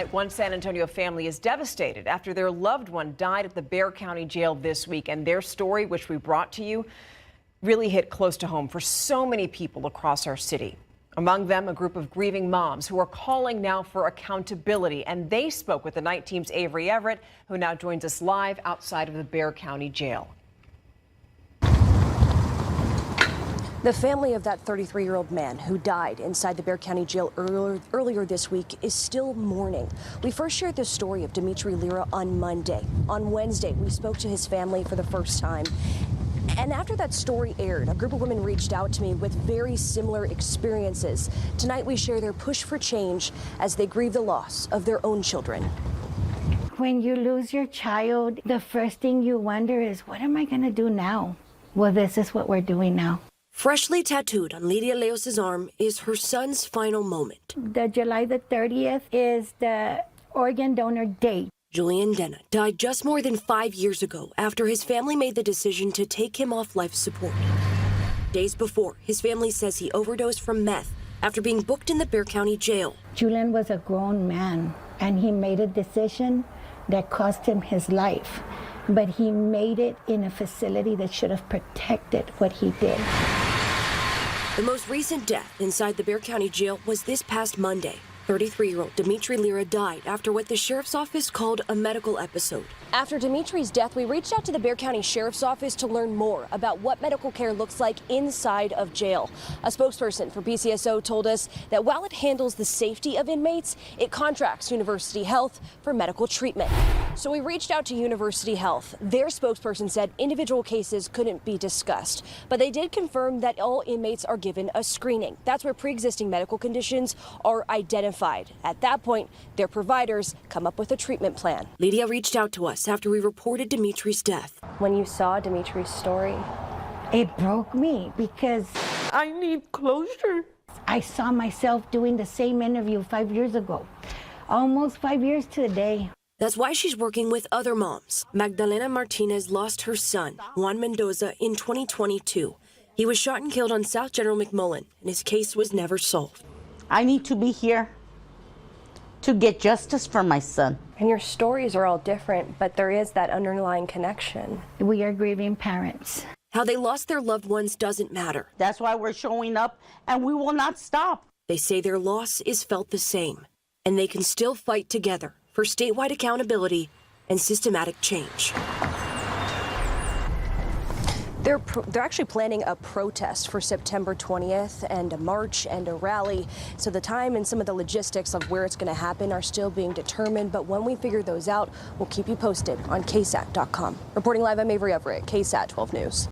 One San Antonio family is devastated after their loved one died at the Bexar County jail this week, and their story, which we brought to you, really hit close to home for so many people across our city. Among them, a group of grieving moms who are calling now for accountability, and they spoke with the night team's Avery Everett, who now joins us live outside of the Bexar County jail. The family of that 33-year-old man who died inside the Bexar County jail earlier this week is still mourning. We first shared the story of Dimitri Lira on Monday. On Wednesday, we spoke to his family for the first time. And after that story aired, a group of women reached out to me with very similar experiences. Tonight, we share their push for change as they grieve the loss of their own children. When you lose your child, the first thing you wonder is, what am I going to do now? Well, this is what we're doing now. Freshly tattooed on Lydia Leos's arm is her son's final moment. The July the 30th is the organ donor date. Julian Denna died just more than 5 years ago after his family made the decision to take him off life support. Days before, his family says he overdosed from meth after being booked in the Bexar County jail. Julian was a grown man, and he made a decision that cost him his life. But he made it in a facility that should have protected what he did. The most recent death inside the Bexar County jail was this past Monday. 33-year-old Dimitri Lira died after what the sheriff's office called a medical episode. After Dimitri's death, we reached out to the Bexar County Sheriff's Office to learn more about what medical care looks like inside of jail. A spokesperson for BCSO told us that while it handles the safety of inmates, it contracts University Health for medical treatment. So we reached out to University Health. Their spokesperson said individual cases couldn't be discussed, but they did confirm that all inmates are given a screening. That's where pre-existing medical conditions are identified. At that point, their providers come up with a treatment plan. Lydia reached out to us after we reported Dimitri's death. When you saw Dimitri's story, It broke me because I need closure. I saw myself doing the same interview 5 years ago. Almost 5 years to the day. That's why she's working with other moms. Magdalena Martinez lost her son, Juan Mendoza, in 2022. He was shot and killed on South General McMullen, and his case was never solved. I need to be here to get justice for my son. And your stories are all different, but there is that underlying connection. We are grieving parents. How they lost their loved ones doesn't matter. That's why we're showing up, and we will not stop. They say their loss is felt the same, and they can still fight together for statewide accountability and systematic change. They're actually planning a protest for September 20th and a march and a rally. So the time and some of the logistics of where it's going to happen are still being determined. But when we figure those out, we'll keep you posted on KSAT.com. Reporting live, I'm Avery Everett, KSAT 12 News.